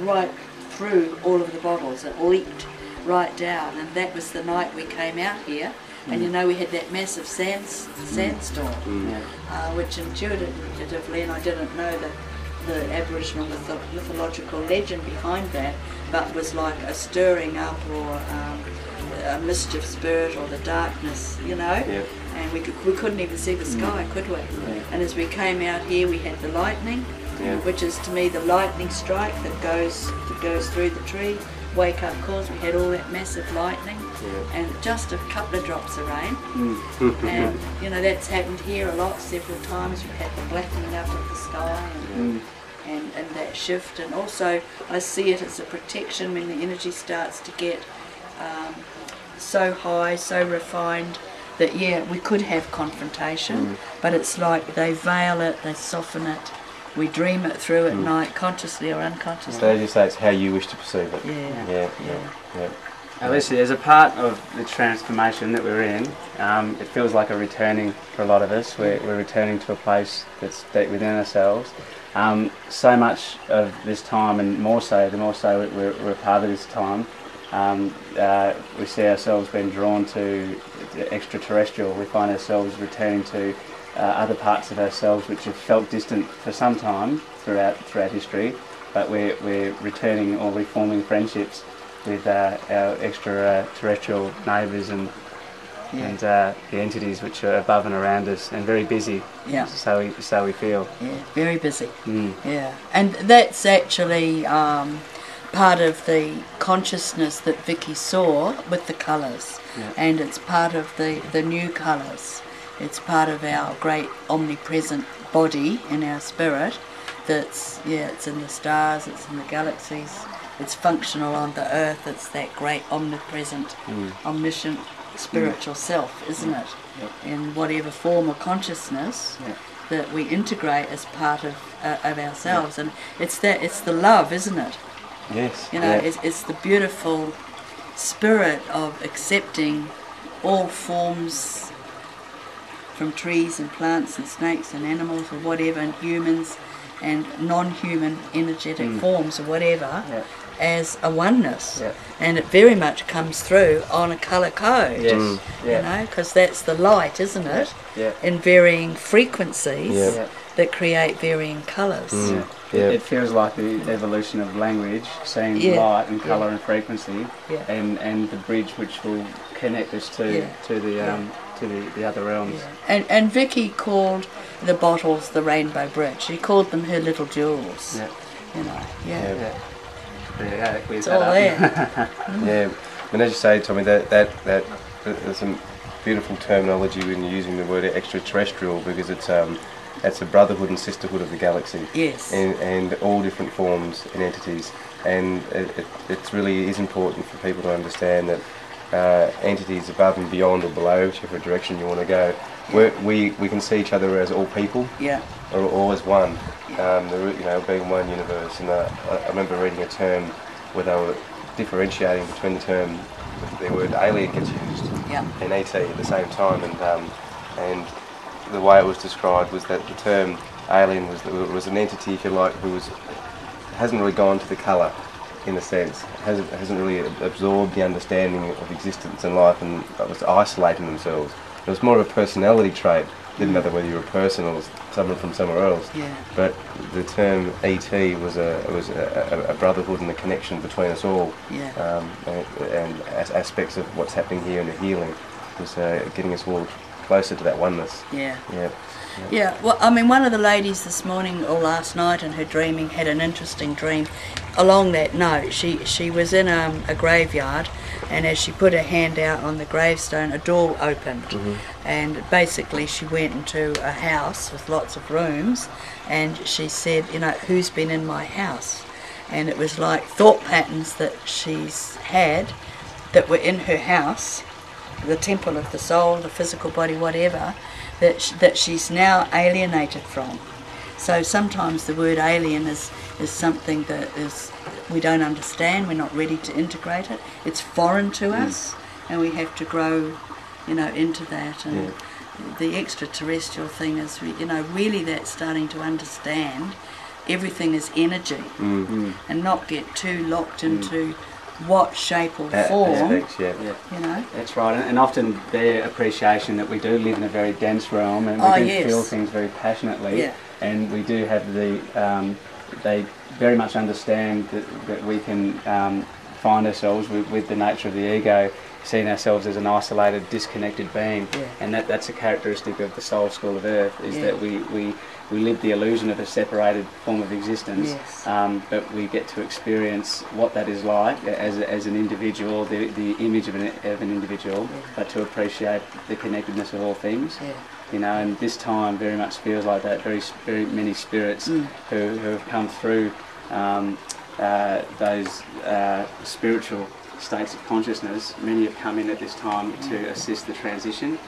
right through all of the bottles. It leaked right down, and that was the night we came out here. And you know, we had that massive sandstorm, which intuitively, and I didn't know the Aboriginal mythological legend behind that, but was like a stirring up or a mischief spirit or the darkness, you know. And we couldn't even see the sky, could we? And as we came out here, we had the lightning, which is to me the lightning strike that goes through the tree. Wake up calls, we had all that massive lightning and just a couple of drops of rain. And you know, that's happened here a lot, several times. We've had the blackening up of the sky and that shift. And also I see it as a protection when the energy starts to get so high, so refined, that we could have confrontation, but it's like they veil it, they soften it. We dream it through at night, consciously or unconsciously. So as you say, it's how you wish to perceive it. Yeah. Alicia, as a part of the transformation that we're in, it feels like a returning for a lot of us. We're returning to a place that's deep within ourselves. So much of this time, and the more so we're a part of this time, we see ourselves being drawn to the extraterrestrial. We find ourselves returning to other parts of ourselves which have felt distant for some time throughout history, but we're returning or reforming friendships with our extraterrestrial neighbours and the entities which are above and around us, and very busy. So we feel. Very busy. And that's actually part of the consciousness that Vicky saw with the colours, and it's part of the new colours. It's part of our great omnipresent body in our spirit that's, it's in the stars, it's in the galaxies, it's functional on the earth, it's that great omnipresent, omniscient spiritual self, isn't it? In whatever form or consciousness that we integrate as part of ourselves. And it's the love, isn't it? Yes. You know, it's the beautiful spirit of accepting all forms, from trees and plants and snakes and animals or whatever, and humans and non-human energetic forms or whatever, as a oneness. And it very much comes through on a colour code, you know, because that's the light, isn't it? In varying frequencies that create varying colours. It feels like the evolution of language, seeing light and colour and frequency, and the bridge which will connect us to the other realms. And Vicky called the bottles the Rainbow Bridge. She called them her little jewels. You know. It's all there. And as you say, Tommy, that there's some beautiful terminology when you're using the word extraterrestrial, because it's a brotherhood and sisterhood of the galaxy. And all different forms and entities. And it really is important for people to understand that entities above and beyond or below, whichever direction you want to go, we can see each other as all people, or all as one, being one universe. And I remember reading a term where they were differentiating between the word alien gets used and ET at the same time, and the way it was described was that the term alien was an entity, if you like, who hasn't really gone to the colour, in a sense, hasn't really absorbed the understanding of existence and life, and was isolating themselves. It was more of a personality trait. Didn't matter whether you were a person or someone from somewhere else. But the term ET was a brotherhood and a connection between us all, and aspects of what's happening here in the healing was getting us all closer to that oneness. Well, I mean, one of the ladies this morning or last night in her dreaming had an interesting dream along that note. She was in a graveyard, and as she put her hand out on the gravestone, a door opened, and basically she went into a house with lots of rooms, and she said, you know, who's been in my house? And it was like thought patterns that she's had that were in her house, the temple of the soul, the physical body, whatever, that she's now alienated from. So sometimes the word alien is something that we don't understand, we're not ready to integrate it, it's foreign to us, and we have to grow, you know, into that. And the extraterrestrial thing is, you know, really that's starting to understand everything is energy, and not get too locked into what shape or form. Aspects, yeah. You know. That's right, and often their appreciation that we do live in a very dense realm, and we do feel things very passionately, and we do have the. They very much understand that we can find ourselves with the nature of the ego, seeing ourselves as an isolated, disconnected being, and that's a characteristic of the soul school of Earth, is that we live the illusion of a separated form of existence, but we get to experience what that is like as an individual, the image of an individual, but to appreciate the connectedness of all things. You know, and this time very much feels like that. Very many spirits who have come through those spiritual states of consciousness, many have come in at this time to assist the transition,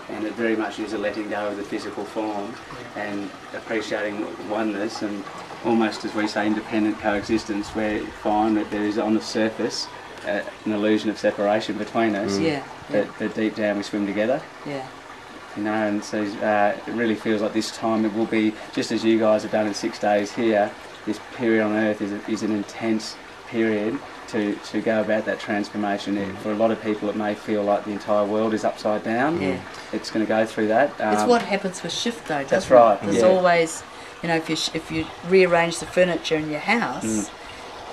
and it very much is a letting go of the physical form and appreciating oneness, and almost, as we say, independent coexistence, where you find that there is on the surface an illusion of separation between us, but deep down we swim together. You know, and so it really feels like this time it will be, just as you guys have done in 6 days here, this period on Earth is an intense period to go about that transformation. For a lot of people it may feel like the entire world is upside down. It's going to go through that. It's what happens with shift though, doesn't that's right. it? There's always, you know, if you rearrange the furniture in your house,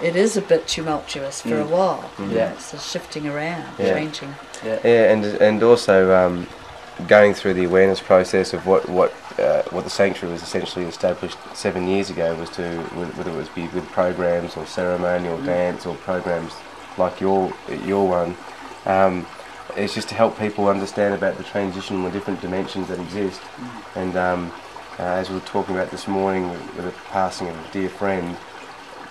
it is a bit tumultuous for a while. It's a shifting around, changing. And also going through the awareness process of what the sanctuary was essentially established 7 years ago, was to, whether it was be with programs or ceremonial dance or programs like your one, it's just to help people understand about the transition and the different dimensions that exist. And as we were talking about this morning with the passing of a dear friend,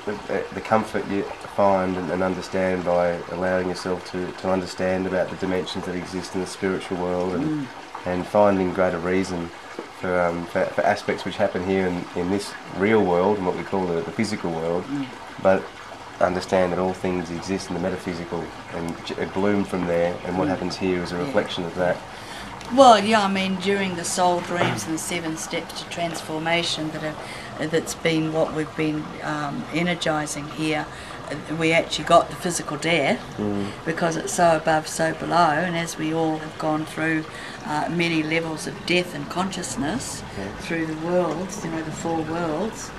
the comfort you find and understand by allowing yourself to understand about the dimensions that exist in the spiritual world, and finding greater reason for aspects which happen here in this real world and what we call the physical world, but understand that all things exist in the metaphysical and bloom from there, and what happens here is a reflection of that. Well, yeah, I mean, during the soul dreams and the 7 steps to transformation that's been what we've been energising here, we actually got the physical death because it's so above, so below, and as we all have gone through many levels of death and consciousness through the worlds, you know, the 4 worlds,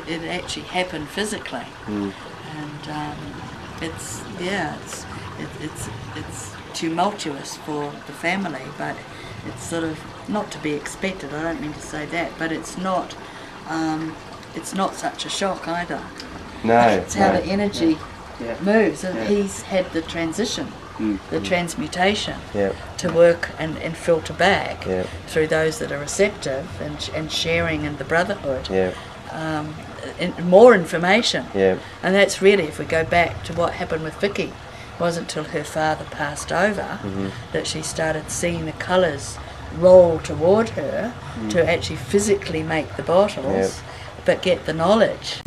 it actually happened physically, and it's tumultuous for the family, but it's sort of not to be expected. I don't mean to say that, but it's not such a shock either. No, it's how the energy moves, and he's had the transition, the transmutation to work and filter back through those that are receptive and sharing in the brotherhood. More information, and that's really, if we go back to what happened with Vicky, it wasn't until her father passed over that she started seeing the colours roll toward her to actually physically make the bottles, but get the knowledge.